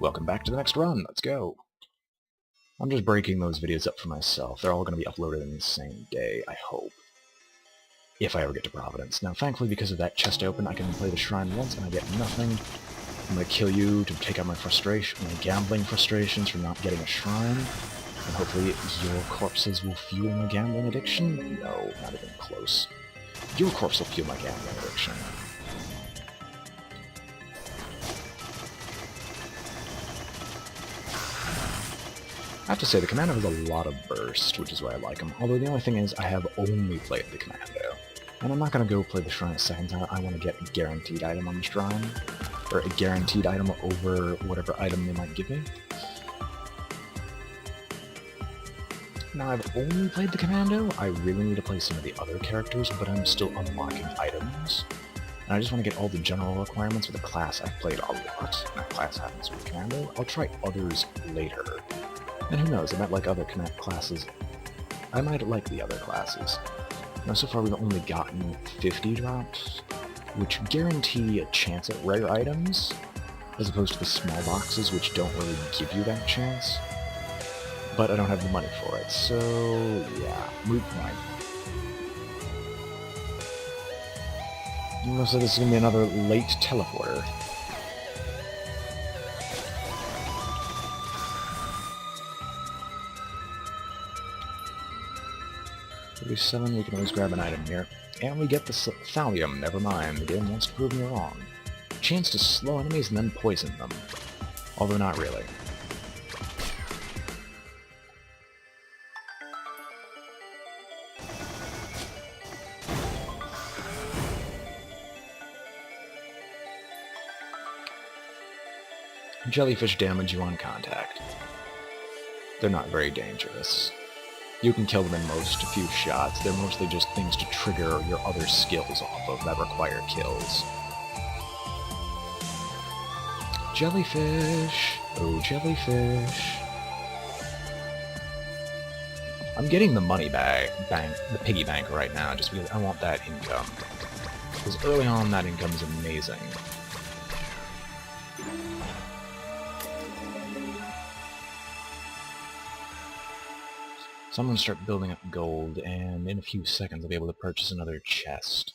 Welcome back to the next run. Let's go. I'm just breaking those videos up for myself. They're all going to be uploaded in the same day, I hope. If I ever get to Providence. Now, thankfully, because of that chest open, I can play the shrine once and I get nothing. I'm going to kill you to take out my frustration, my gambling frustrations from not getting a shrine. And hopefully your corpses will fuel my gambling addiction? No, not even close. Your corpse will fuel my gambling addiction. I have to say, the Commando has a lot of burst, which is why I like him. Although the only thing is, I have only played the Commando. And I'm not going to go play the Shrine a second time. I want to get a guaranteed item on the Shrine. Or a guaranteed item over whatever item they might give me. Now, I've only played the Commando. I really need to play some of the other characters, but I'm still unlocking items. And I just want to get all the general requirements for the class I've played a lot. And that class happens to be Commando. I'll try others later. And who knows, I might like other classes. I might like the other classes. Now, so far we've only gotten 50 drops, which guarantee a chance at rare items, as opposed to the small boxes, which don't really give you that chance. But I don't have the money for it, so yeah, moot point. Looks like this is going to be another late teleporter. $37, we can always grab an item here. And we get the thallium, never mind, the game wants to prove me wrong. Chance to slow enemies and then poison them. Although not really. Jellyfish damage you on contact. They're not very dangerous. You can kill them in most, a few shots. They're mostly just things to trigger your other skills off of that require kills. Jellyfish! Oh, jellyfish! I'm getting the money bank, the piggy bank right now, just because I want that income. Because early on, that income is amazing. So I'm going to start building up gold, and in a few seconds I'll be able to purchase another chest.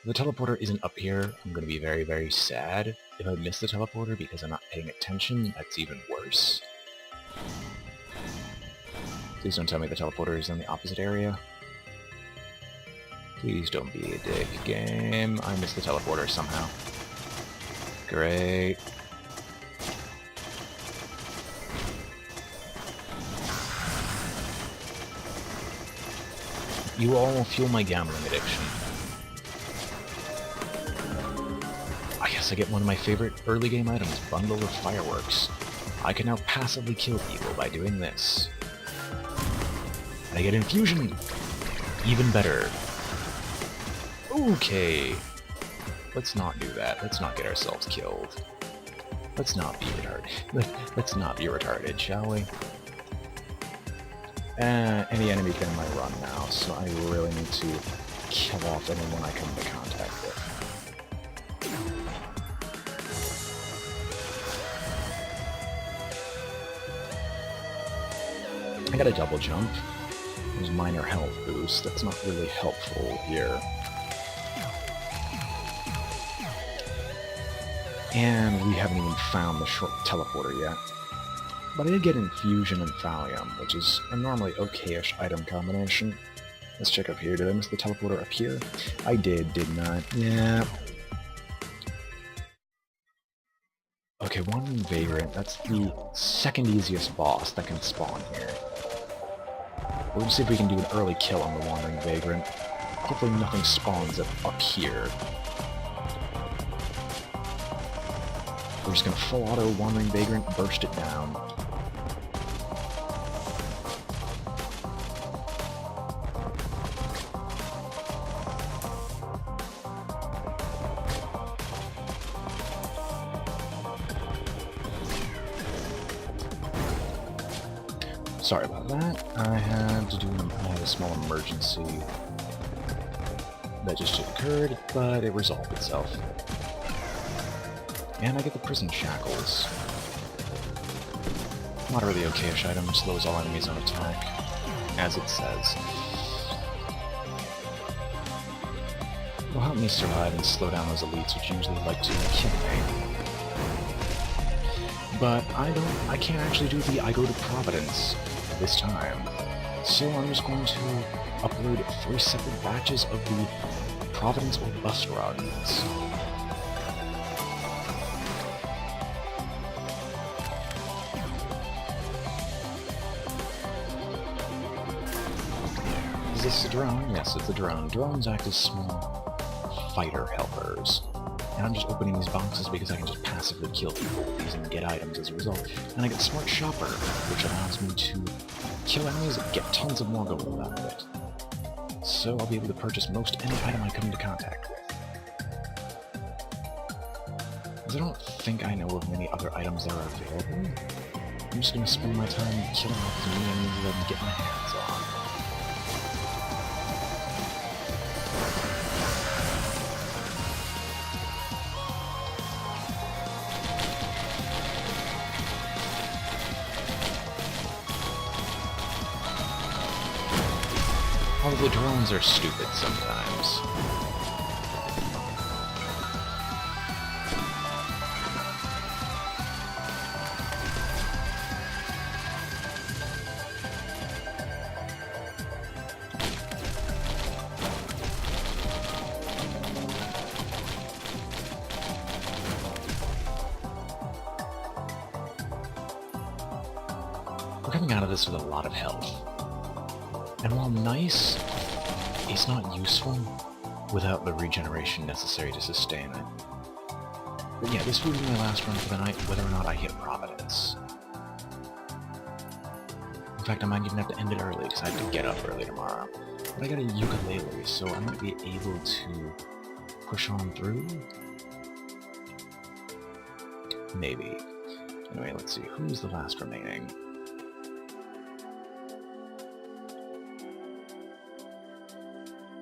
If the teleporter isn't up here, I'm going to be very, very sad. If I miss the teleporter because I'm not paying attention, that's even worse. Please don't tell me the teleporter is in the opposite area. Please don't be a dick, game. I missed the teleporter somehow. Great. You all will fuel my gambling addiction. I guess I get one of my favorite early game items, Bundle of Fireworks. I can now passively kill people by doing this. And I get Infusion! Even better. Okay. Let's not do that. Let's not get ourselves killed. Let's not be retarded. Let's not be retarded, shall we? Any enemy can in my run now, so I really need to kill off anyone I come into contact with. I got a double jump. There's minor health boost. That's not really helpful here. And we haven't even found the short teleporter yet. But I did get Infusion and Thallium, which is a normally okay-ish item combination. Let's check up here. Did I miss the teleporter up here? I didn't I? Yeah. Okay, Wandering Vagrant. That's the second easiest boss that can spawn here. We're gonna see if we can do an early kill on the Wandering Vagrant. Hopefully nothing spawns up here. We're just gonna full auto Wandering Vagrant, burst it down. Sorry about that. I had a small emergency. that just occurred, but it resolved itself. And I get the prison shackles. Not a really okay-ish item, slows all enemies on attack, as it says. Will help me survive and slow down those elites, which usually like to kill me. But I can't actually do the I go to Providence this time. So I'm just going to upload 3 separate batches of the Providence or bus runs. Is this a drone? Yes, it's a drone. Drones act as small fighter helpers. And I'm just opening these boxes because I can just passively kill people with these and get items as a result. And I get Smart Shopper, which allows me to kill enemies and get tons of more gold out of it. So I'll be able to purchase most any item I come into contact with. Because I don't think I know of many other items that are available. I'm just going to spend my time killing off as many enemies as I can get my hands on. All the drones are stupid sometimes. We're coming out of this with a lot of health. And while nice, it's not useful without the regeneration necessary to sustain it. But yeah, this will be my last run for the night, whether or not I hit Providence. In fact, I might even have to end it early, because I have to get up early tomorrow. But I got a ukulele, so I might be able to push on through? Maybe. Anyway, let's see, who's the last remaining?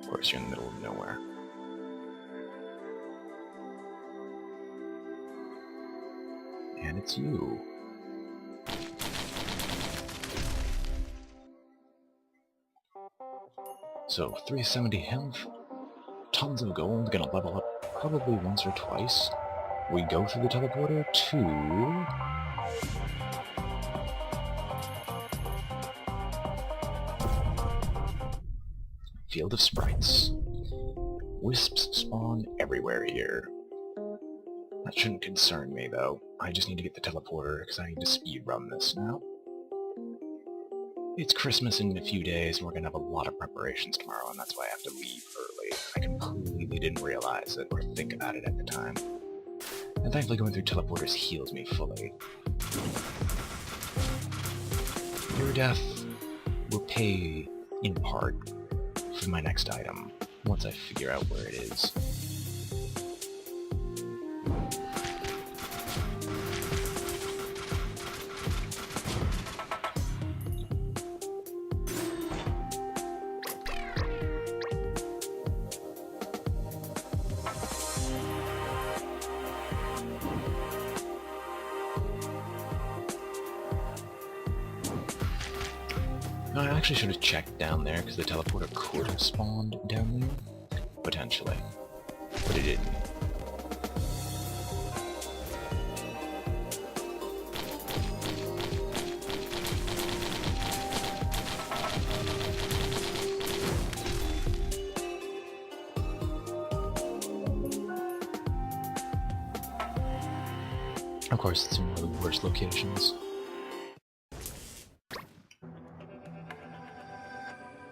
Of course, you're in the middle of nowhere. And it's you. So, 370 health, tons of gold, gonna level up probably once or twice. We go through the teleporter to... Field of Sprites. Wisps spawn everywhere here. That shouldn't concern me, though. I just need to get the teleporter, because I need to speedrun this now. It's Christmas in a few days, and we're gonna have a lot of preparations tomorrow, and that's why I have to leave early. I completely didn't realize it, or think about it at the time. And thankfully going through teleporters heals me fully. Your death will pay, in part, for my next item, once I figure out where it is. I actually should have checked down there, because the teleporter could have spawned down there. Potentially. But it didn't. Of course, it's in one of the worst locations.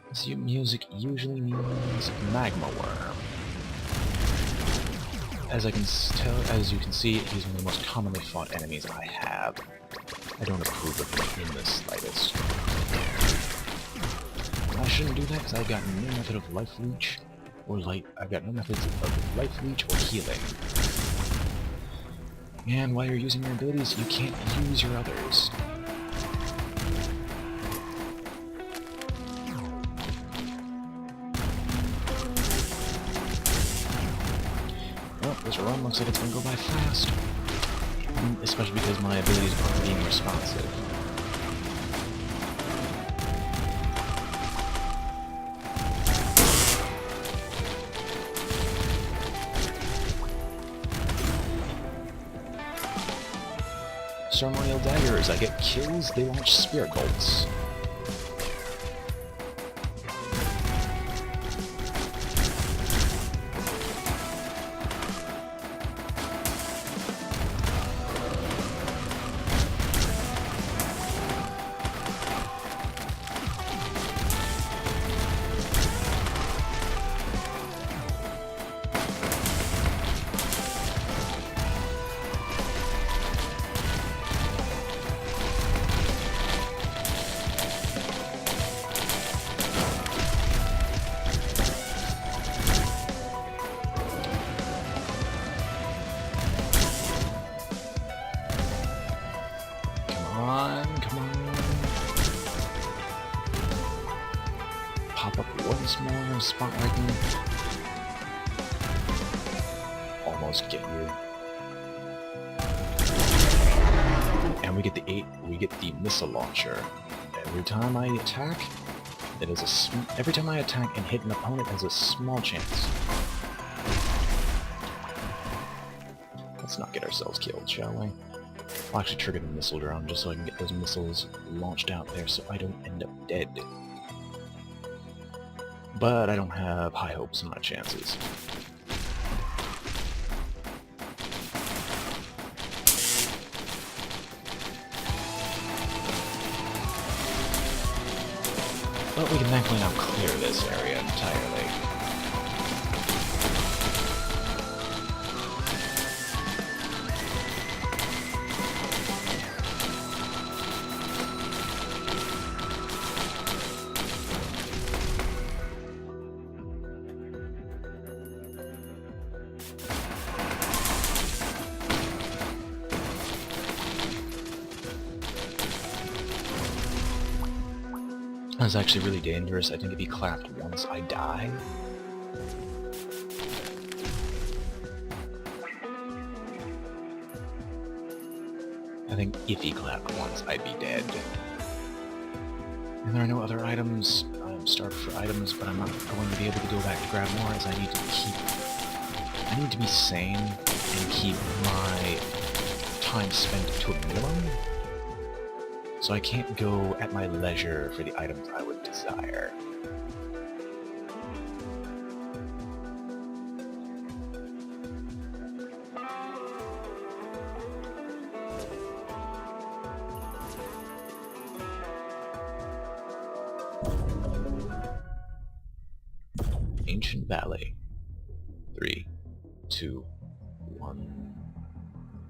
This music usually means magma worm. As you can see, he's one of the most commonly fought enemies I have. I don't approve of him in the slightest. I shouldn't do that because I've got no method of life leech I've got no methods of life leech or healing. And while you're using your abilities, you can't use your others. This run looks like it's gonna go by fast. Especially because my abilities are being responsive. Ceremonial daggers. I get kills, they launch spirit bolts. Pop up once more, spot right in. Almost get you. And we get the missile launcher. Every time I attack, every time I attack and hit an opponent has a small chance. Let's not get ourselves killed, shall we? I'll actually trigger the missile drone just so I can get those missiles launched out there so I don't end up dead. But I don't have high hopes in my chances. But we can thankfully now clear this area entirely. That's actually really dangerous. I think if he clapped once, I die. I think if he clapped once, I'd be dead. And there are no other items. I'm starved for items, but I'm not going to be able to go back to grab more as I need to be sane and keep my time spent to a minimum. So I can't go at my leisure for the items I would desire. Ancient Valley. 3, 2, 1,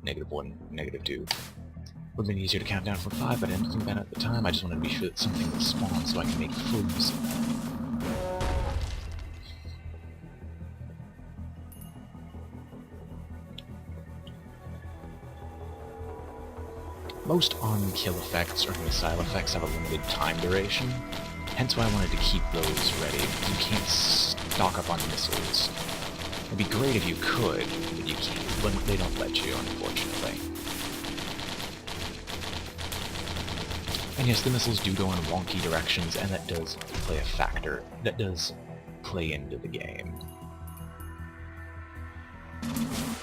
-1, -2. Would have been easier to count down from 5, but I didn't think that at the time. I just wanted to be sure that something would spawn so I can make foods. Most on-kill effects or missile effects have a limited time duration, hence why I wanted to keep those ready. You can't stock up on missiles. It'd be great if you could, but you can't. But they don't let you, unfortunately. And yes, the missiles do go in wonky directions, and that does play a factor. That does play into the game.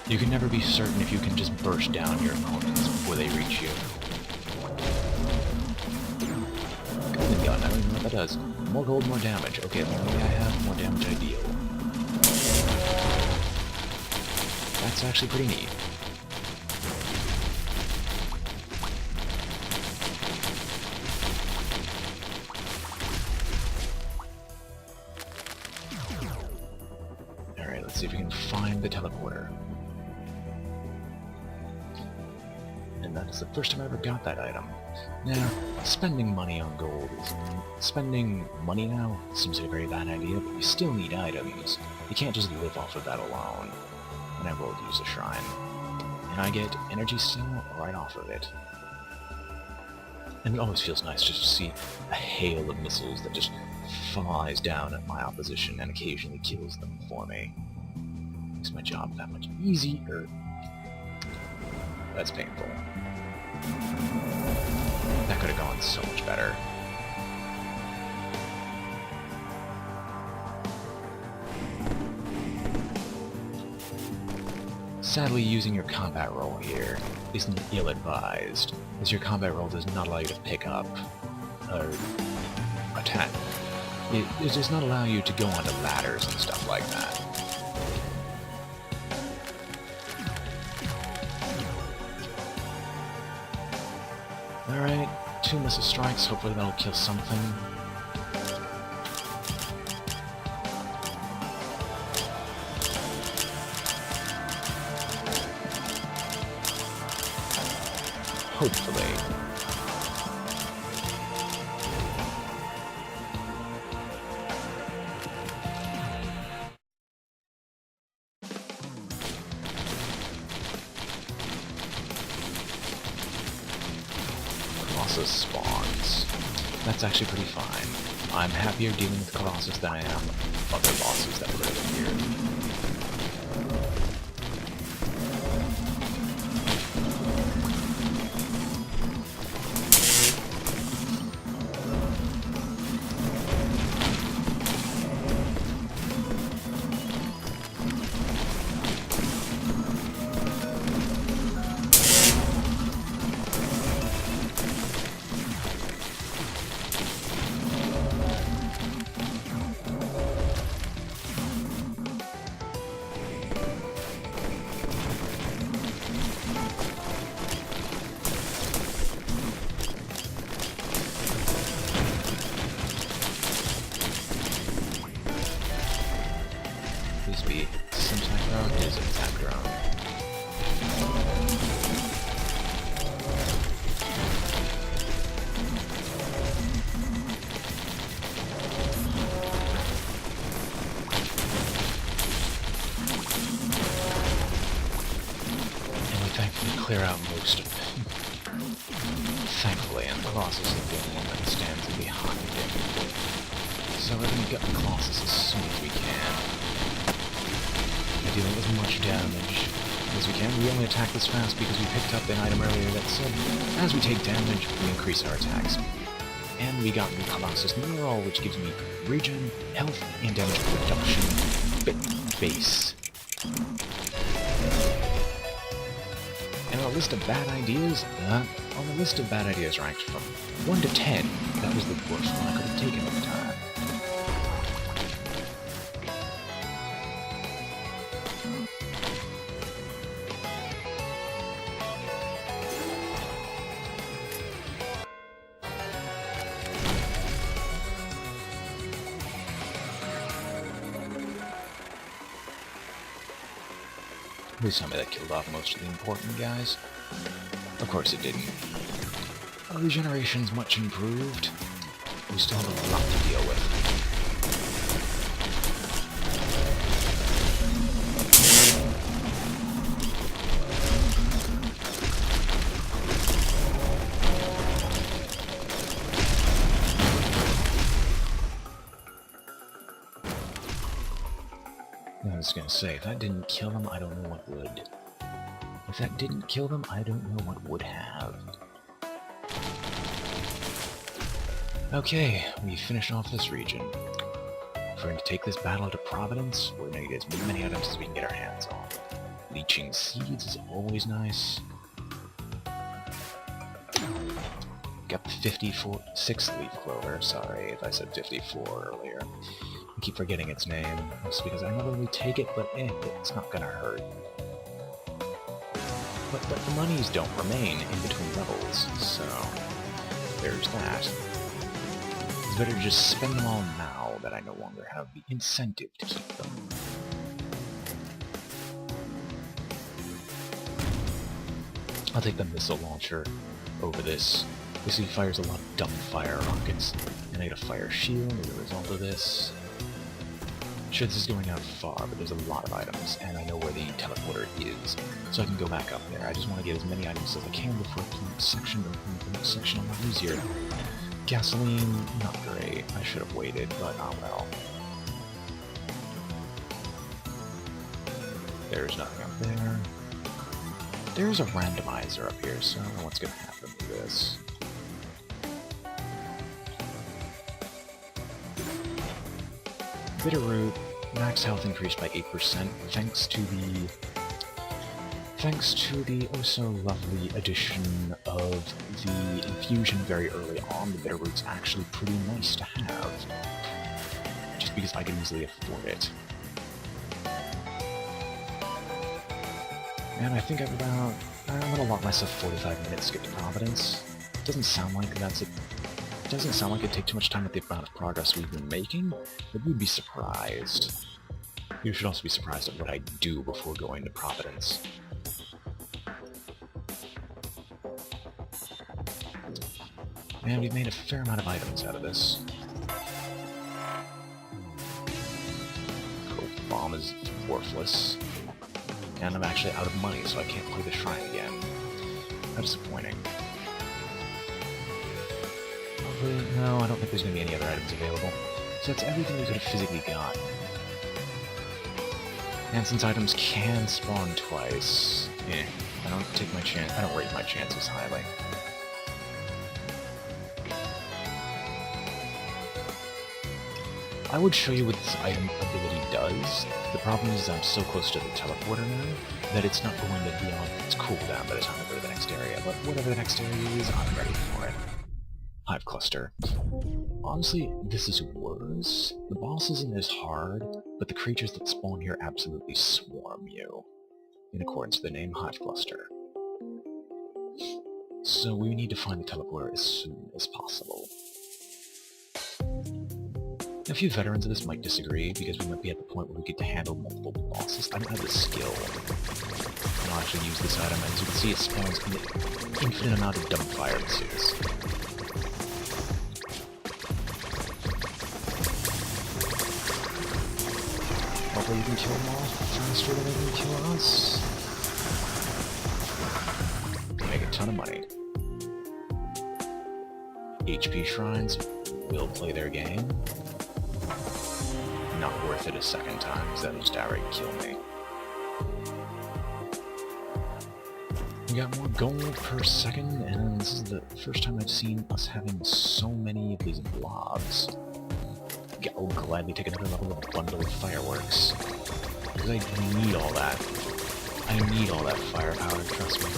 You can never be certain if you can just burst down your opponents before they reach you. Golden gun, I don't even know what that does. More gold, more damage. Okay, the more I have, more damage I deal. That's actually pretty neat. Alright, let's see if we can find the teleporter. And that's the first time I ever got that item. Now, spending money on gold is... Spending money now seems like a very bad idea, but you still need items. You can't just live off of that alone. And I will use a shrine. And I get energy cell right off of it. And it always feels nice just to see a hail of missiles that just flies down at my opposition and occasionally kills them for me. makes my job that much easier. That's painful. That could have gone so much better. Sadly, using your combat roll here isn't ill-advised, as your combat roll does not allow you to pick up or attack. It does not allow you to go onto ladders and stuff like that. Alright, 2 missile strikes, hopefully that'll kill something. Hopefully. Colossus spawns. That's actually pretty fine. I'm happier dealing with Colossus than I am other bosses that live here. Please be some attack drone. It is an attack drone. And we thankfully clear out most of it. Thankfully, and Colossus is the only one that stands behind him. So we're going to get the Colossus as soon as we can. Dealing as much damage as we can. We only attack this fast because we picked up an item earlier that said, as we take damage, we increase our attack speed. And we got the Colossus Mineral, which gives me regen, health, and damage reduction base. And on a list of bad ideas, ranked from 1 to 10, that was the worst one I could have taken at the time. Please tell me that killed off most of the important guys. Of course it didn't. Our regeneration's much improved. We still have a lot to deal with. I was gonna say, if that didn't kill them, I don't know what would. If that didn't kill them, I don't know what would have. Okay, we finished off this region. If we're going to take this battle to Providence, we're going to need as many items as we can get our hands on. Leeching seeds is always nice. Got the 56th leaf clover. Sorry if I said 54 earlier. I keep forgetting its name. It's because I never really take it, but it's not gonna hurt. But the monies don't remain in between levels, so there's that. It's better to just spend them all now that I no longer have the incentive to keep them. I'll take the missile launcher over this. This fires a lot of dumb fire rockets, and I get a fire shield as a result of this. Sure, this is going out far, but there's a lot of items, and I know where the teleporter is, so I can go back up there. I just want to get as many items as I can before I the next section, but the next section a lot easier. Gasoline, not great. I should have waited, but oh well. There's nothing up there. There's a randomizer up here, so I don't know what's going to happen with this. Bitterroot, max health increased by 8% thanks to the oh so lovely addition of the infusion very early on. The Bitterroot's actually pretty nice to have, just because I can easily afford it. And I think I'm gonna allot myself 45 minutes to get to Providence. Doesn't sound like it'd take too much time with the amount of progress we've been making, but you'd be surprised. You should also be surprised at what I do before going to Providence. And we've made a fair amount of items out of this. Cool. Bomb is worthless. And I'm actually out of money, so I can't play the shrine again. How disappointing. Hopefully, no, I don't think there's going to be any other items available. So that's everything we could have physically got. And since items can spawn twice, I don't rate my chances highly. I would show you what this item ability does. The problem is I'm so close to the teleporter now that it's not going to be on its cooldown by the time I go to the next area, but whatever the next area is, I'm ready for it. Hive Cluster. Honestly, this is worse. The boss isn't as hard, but the creatures that spawn here absolutely swarm you, in accordance with the name Hive Cluster. So we need to find the teleporter as soon as possible. A few veterans of this might disagree, because we might be at the point where we get to handle multiple bosses. I don't have the skill. I'll actually use this item, and as you can see, it spawns an infinite amount of dumbfire missiles. Hopefully you can kill them all faster than they can kill us. Make a ton of money. HP shrines will play their game. Not worth it a second time, because that'll just outright kill me. We got more gold per second, and this is the first time I've seen us having so many of these blobs. I'll gladly take another level of bundle of fireworks. Because I need all that. I need all that firepower, trust me.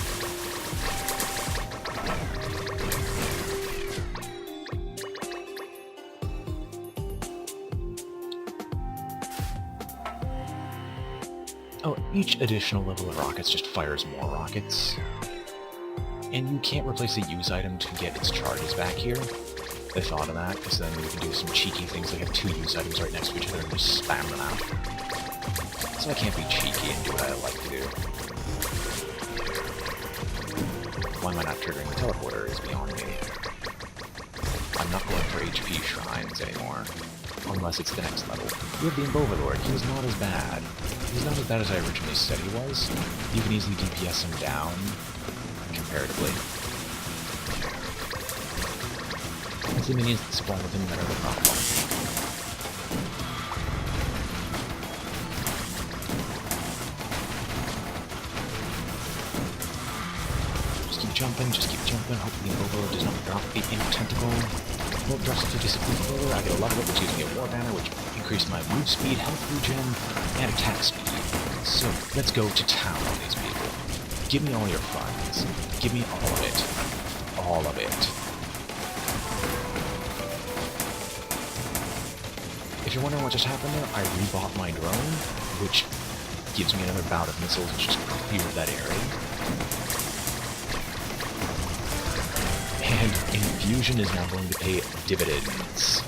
Oh, each additional level of rockets just fires more rockets. And you can't replace the use item to get its charges back here. I thought of that, because then we can do some cheeky things like have two use items right next to each other and just spam them out. So I can't be cheeky and do what I like to do. Why am I not triggering the teleporter is beyond me. I'm not going for HP shrines anymore. Unless it's the next level. We have the Imbovador. He's not as bad. He's not as bad as I originally said he was. You can easily DPS him down, comparatively. It's the minions that spawn with him that are the problem. Just keep jumping, hopefully the Imbovador does not drop the Ink Tentacle. Well, it drops it to Disapproval. I get a lot of it, which gives me a War Banner, which increases my move speed, health regen, and attack speed. So, let's go to town on these people. Give me all your funds. Give me all of it. All of it. If you're wondering what just happened there, I rebought my drone, which gives me another bout of missiles, which just clear that area. And Infusion is now going to pay dividends.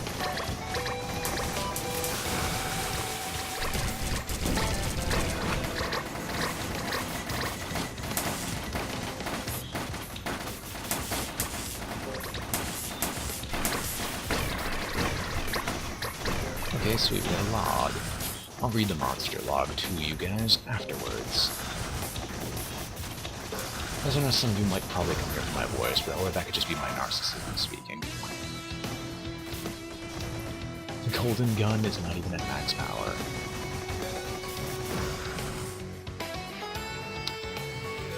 Okay, so we've got a log. I'll read the monster log to you guys afterwards. As I know some of you might probably come here from my voice, or that could just be my narcissism speaking. The golden gun is not even at max power.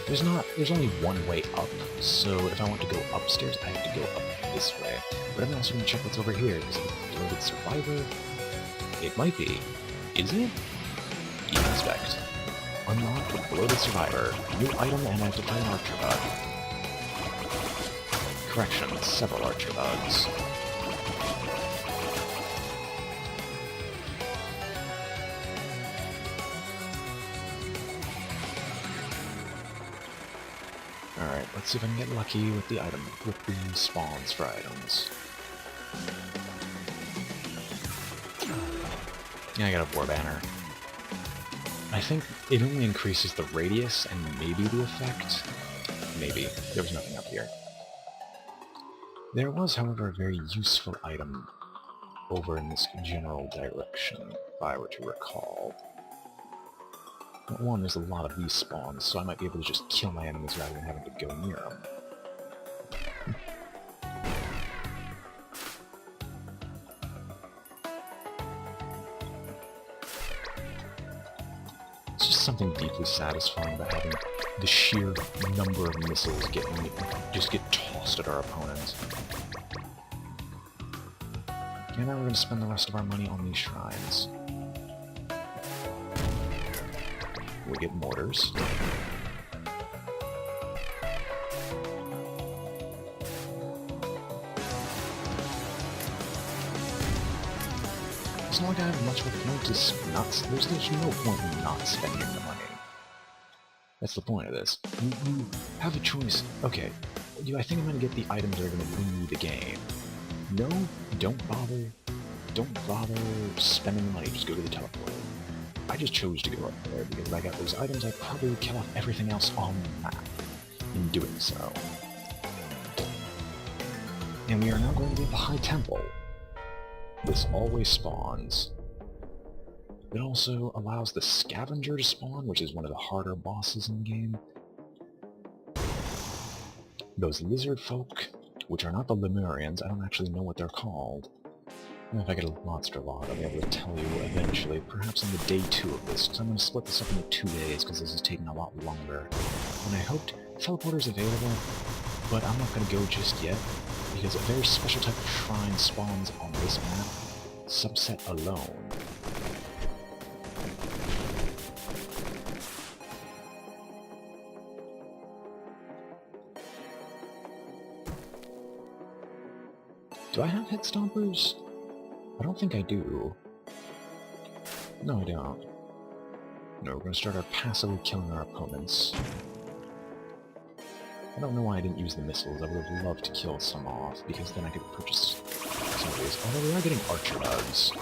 There's only one way up, so if I want to go upstairs, I have to go up this way. But I'm also going to check what's over here, because the bloated survivor, it might be. Is it? Even inspect. Unlock the bloated survivor. New item, and I have to fight an archer bug. Correction, several archer bugs. Alright, let's see if I can get lucky with the item, with the spawns for items. Yeah, I got a war banner. I think it only increases the radius and maybe the effect. Maybe. There was nothing up here. There was, however, a very useful item over in this general direction, if I were to recall. One, there's a lot of these spawns, so I might be able to just kill my enemies rather than having to go near them. It's just something deeply satisfying about having the sheer number of missiles just get tossed at our opponents. And now we're going to spend the rest of our money on these shrines. We get mortars. It's not like I have much of a point to not... There's no point in not spending the money. That's the point of this. You have a choice. Okay, I think I'm going to get the items that are going to win me the game. No, don't bother. Don't bother spending the money. Just go to the teleporter. I just chose to go up there because if I got those items, I'd probably kill off everything else on the map in doing so. And we are now going to be at the High Temple. This always spawns. It also allows the Scavenger to spawn, which is one of the harder bosses in the game. Those lizard folk, which are not the Lemurians, I don't actually know what they're called. If I get a monster log, I'll be able to tell you eventually, perhaps on the day 2 of this, because I'm going to split this up into 2 days, because this is taking a lot longer than I hoped. Teleporter's available, but I'm not going to go just yet, because a very special type of shrine spawns on this map, subset alone. Do I have hit stompers? I don't think I do. No, I don't. No, we're going to start our passively killing our opponents. I don't know why I didn't use the missiles. I would have loved to kill some off, because then I could purchase some of these. Although we are getting archer bugs.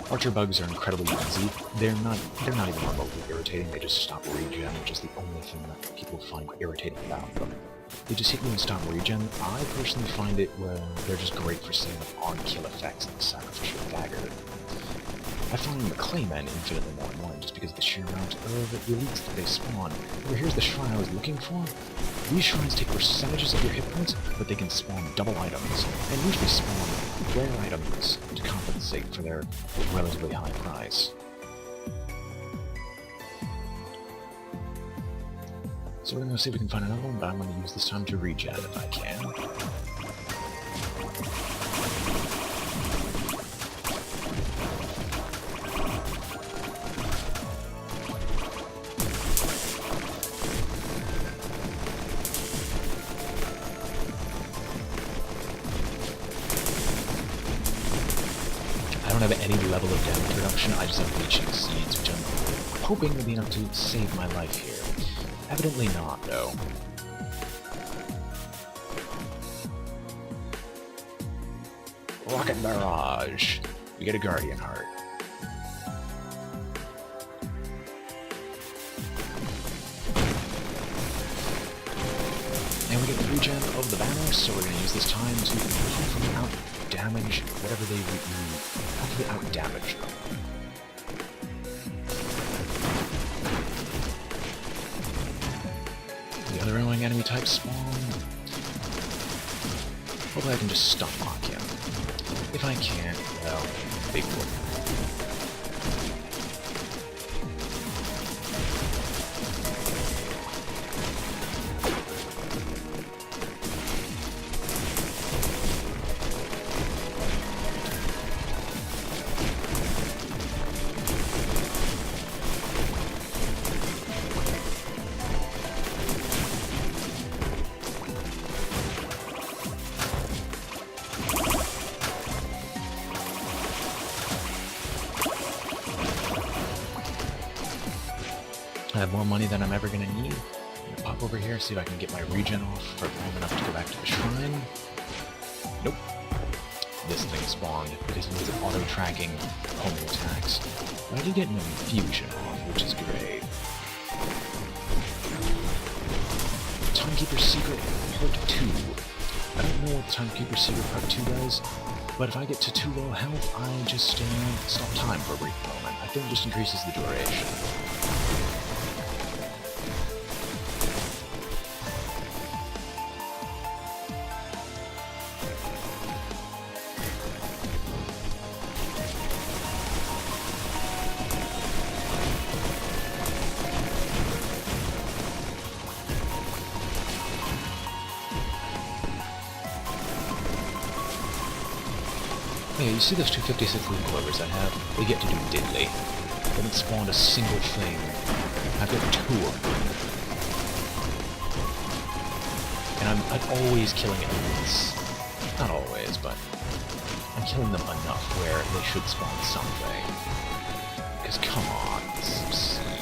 Archer bugs are incredibly easy. They're not even remotely irritating. They just stop regen, which is the only thing that people find irritating about them. They just hit you and stop regen. I personally find it where they're just great for setting up on-kill effects like the Sacrificial Dagger. I find the Claymen infinitely more annoying just because of the sheer amount of elites that they spawn. But here's the shrine I was looking for. These shrines take percentages of your hit points, but they can spawn double items, and usually spawn rare items to compensate for their relatively high price. So we're going to see if we can find another one, but I'm going to use this time to regen if I can. I don't have any level of damage reduction, I just have leeching seeds, which I'm hoping will be enough to save my life here. Evidently not, though. Rocket Barrage! We get a Guardian Heart. And we get the regen of the banner, so we're going to use this time to hopefully out-damage whatever they hopefully out-damage them. The other annoying enemy type spawn. Hopefully I can just stun lock him. If I can't, well, big whoop. I have more money than I'm ever gonna need. I'm gonna pop over here, see if I can get my regen off for long enough to go back to the shrine. Nope. This thing spawned because it was auto-tracking homing attacks. But I did get an infusion off, which is great. Timekeeper's Secret Part 2. I don't know what the Timekeeper's Secret Part 2 does, but if I get to too low health, I just stop time for a brief moment. I think it just increases the duration. Yeah, you see those 256 loot clovers I have? They get to do diddly. I haven't spawned a single thing. I've got 2 of them. And I'm always killing it once. Not always, but I'm killing them enough where they should spawn something. Because come on, this is obscene.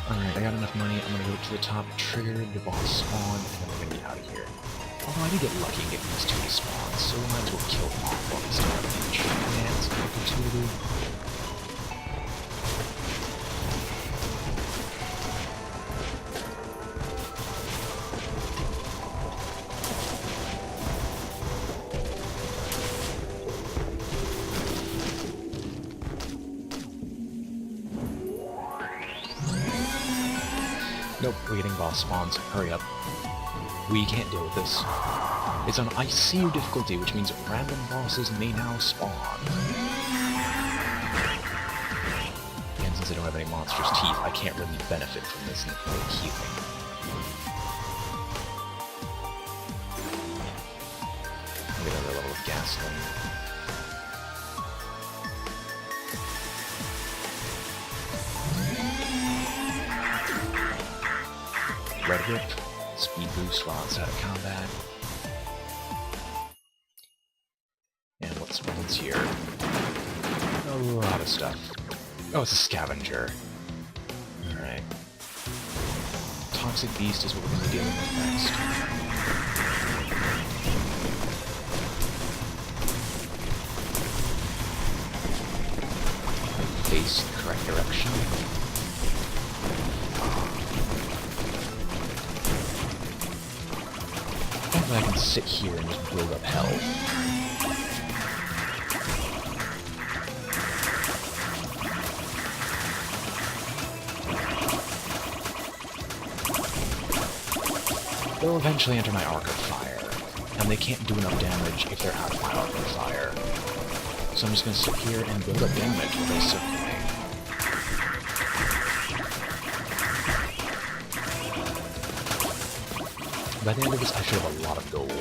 Alright, I got enough money. I'm gonna go to the top, trigger the boss spawn, and then we're gonna be out of here. Although I did get lucky in getting these 2 to spawn, so we might as well kill them off while we still have the chance and opportunity. Nope, we're getting boss spawns. Hurry up. We can't deal with this. It's on ICU difficulty, which means random bosses may now spawn. And since I don't have any monstrous teeth, I can't really benefit from this healing. I'll get another level of gasoline. Red Whip, speed boost while it's out of combat. And what spawns here? A lot of stuff. Oh, it's a scavenger. Alright. Toxic Beast is what we're going to be dealing with next. Face the correct direction. I can sit here and just build up health. They'll eventually enter my Arc of Fire, and they can't do enough damage if they're out of my Arc of Fire. So I'm just going to sit here and build up damage while they circle me. By the end of this, I should have a lot of gold.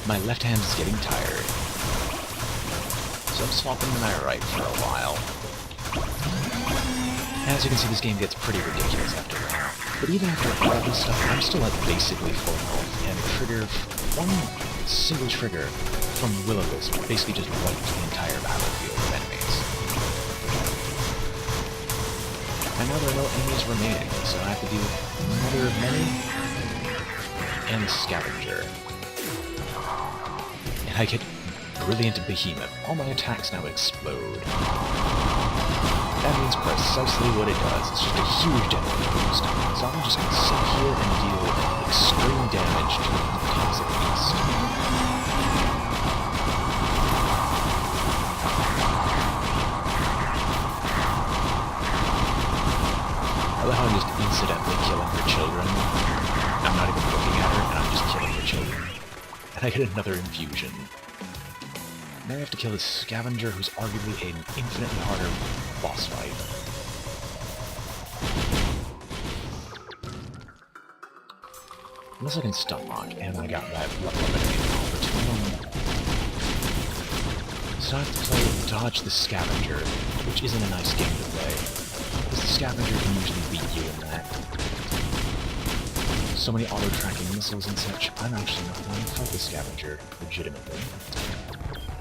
My left hand is getting tired, so I'm swapping to my right for a while. As you can see, this game gets pretty ridiculous after a while. But even after all this stuff, I'm still at basically full health, and one single trigger from Will-O-Wisp basically just wipes the entire battlefield of enemies. And now there are no enemies remaining, so I have to do Mother of Many and Scavenger. And I get Brilliant Behemoth. All my attacks now explode. That means precisely what it does. It's just a huge damage boost. So I'm just going to sit here and deal extreme damage to the Toxic Beast. I love how I'm just incidentally killing her children. I'm not even looking at her, and I'm just killing her children. And I get another infusion. Now I have to kill this scavenger who's arguably an infinitely harder boss fight. Unless I can stun lock, and I got that level of enemy opportunity. So I have to play Dodge the Scavenger, which isn't a nice game to play, because the Scavenger can usually beat you in that. So many auto-tracking missiles and such, I'm actually not going to fight the Scavenger, legitimately.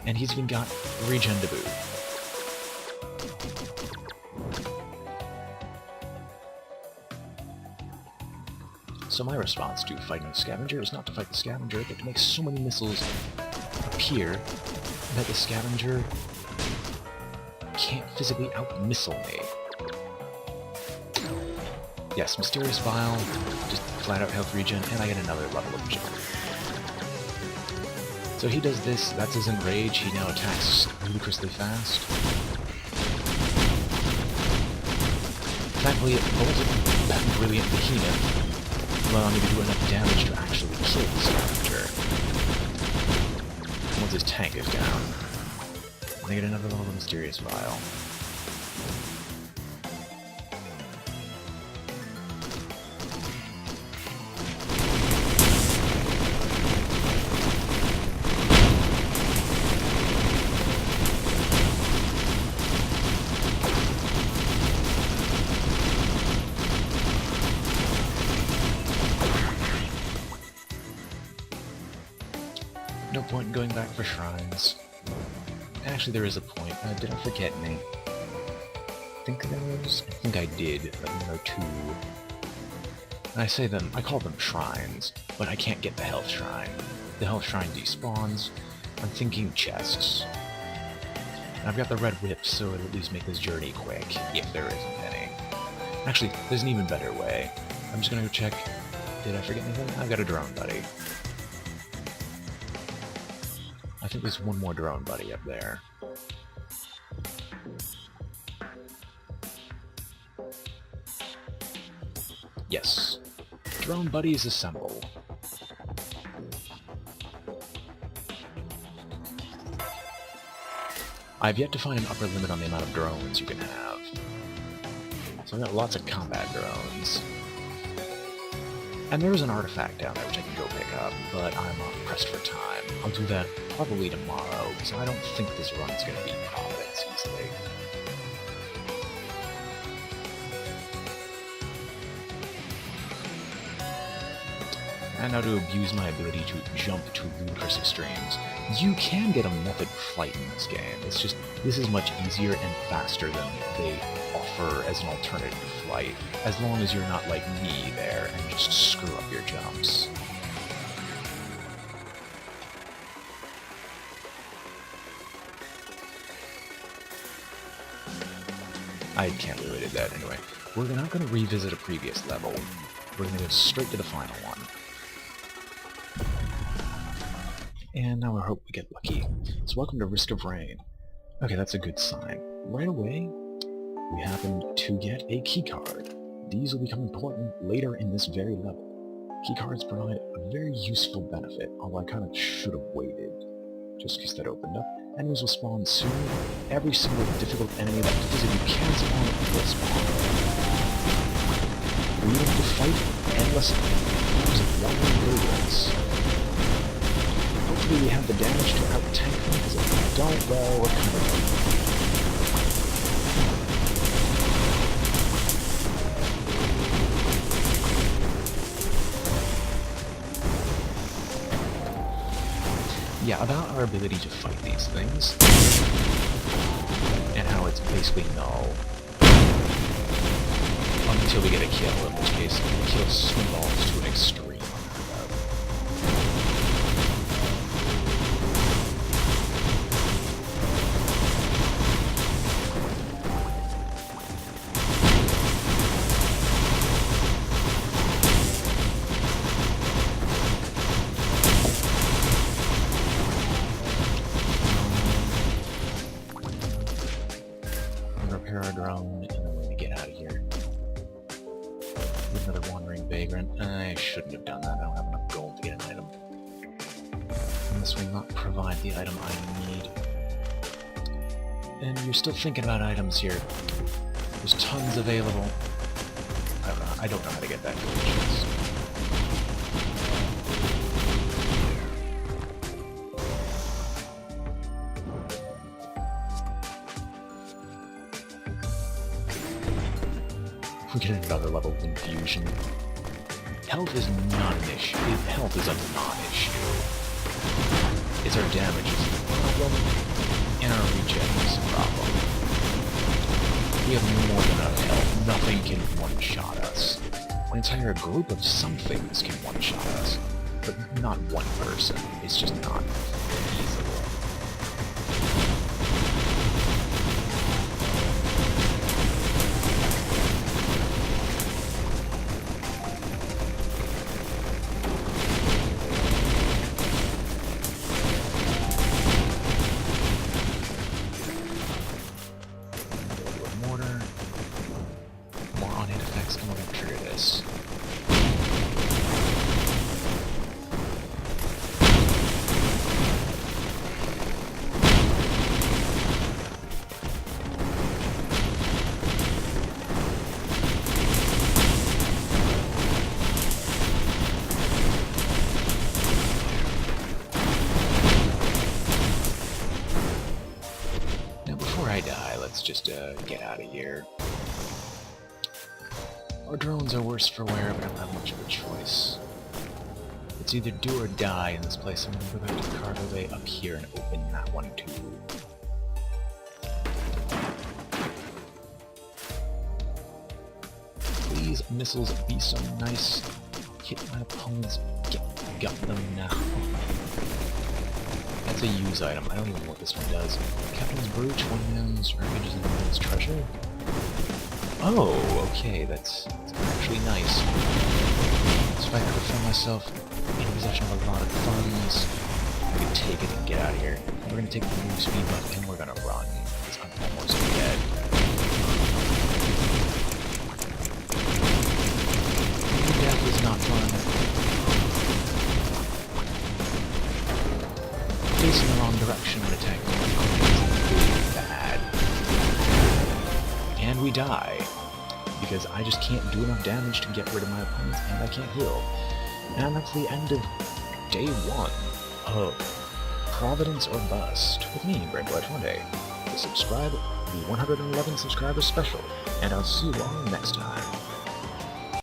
And he's even got regen to boot. So my response to fighting the Scavenger is not to fight the Scavenger, but to make so many missiles appear that the Scavenger can't physically out-missile me. Yes, Mysterious Vial, just flat-out health regen, and I get another level of agility. So he does this, that's his Enrage, he now attacks ludicrously fast. Thankfully, it bolted that brilliant behemoth, allowing me to do enough damage to actually kill the Scavenger. Once his tank is down, I get another level of Mysterious Vial. No point in going back for shrines. Actually, there is a point. Did I forget any? I think I did, but there are two. I call them shrines, but I can't get the health shrine. The health shrine despawns. I'm thinking chests. And I've got the red whip, so it'll at least make this journey quick, if there isn't any. Actually, there's an even better way. I'm just gonna go check. Did I forget anything? I've got a drone buddy. I think there's one more drone buddy up there. Yes. Drone buddies assemble. I've yet to find an upper limit on the amount of drones you can have. So I've got lots of combat drones. And there is an artifact down there which I can go pick up, but I'm pressed for time. I'll do that probably tomorrow, because I don't think this run's going to beat Providence easily. And now to abuse my ability to jump to ludicrous extremes. You can get a method flight in this game, it's just, this is much easier and faster than they offer as an alternative to flight, as long as you're not like me there and just screw up your jumps. I can't believe I did that anyway. We're not going to revisit a previous level. We're going to go straight to the final one. And now I hope we get lucky. So welcome to Risk of Rain. Okay, that's a good sign. Right away, we happen to get a keycard. These will become important later in this very level. Keycards provide a very useful benefit, although I kind of should have waited, just because that opened up. Enemies will spawn soon. Every single difficult enemy that physically can spawn will spawn. Freedom to fight endlessly. There's a wandering brilliance. Hopefully we have the damage to out-tank them, because if we don't, well, what kind of... Yeah, about our ability to fight these things, and how it's basically null until we get a kill, in which case the kill snowballs to an extreme. Repair our drone, and then we're gonna get out of here. Another wandering vagrant. I shouldn't have done that. I don't have enough gold to get an item. And this will not provide the item I need. And you're still thinking about items here. There's tons available. I don't know how to get that to the chest. We get another level of infusion. Health is not an issue. Health is a non-issue. It's our damage is the problem, and our regen is the problem. We have more than enough health. Nothing can one-shot us. An entire group of somethings can one-shot us, but not one person. It's just not feasible. Mortar. More on-hit effects, and we're gonna trigger this. Before I die, let's just get out of here. Our drones are worse for wear, but I don't have much of a choice. It's either do or die in this place. I'm gonna go back to the cargo bay up here and open that one too. Please, missiles, be so nice. Hit my opponents. Got them now. That's a use item. I don't even know what this one does. Captain's Brooch, one man's ravages and one man's treasure? Oh, okay, that's actually nice. So if I ever find myself in possession of a lot of funds, I can take it and get out of here. We're gonna take the move speed buff and we're gonna run, because I'm almost dead. Death is not fun. Facing the wrong direction when attacking is bad. And we die. Because I just can't do enough damage to get rid of my opponents, and I can't heal. And that's the end of day 1 of Providence or Bust with me, Brainboy20. Subscribe, the 111 subscribers special, and I'll see you all next time.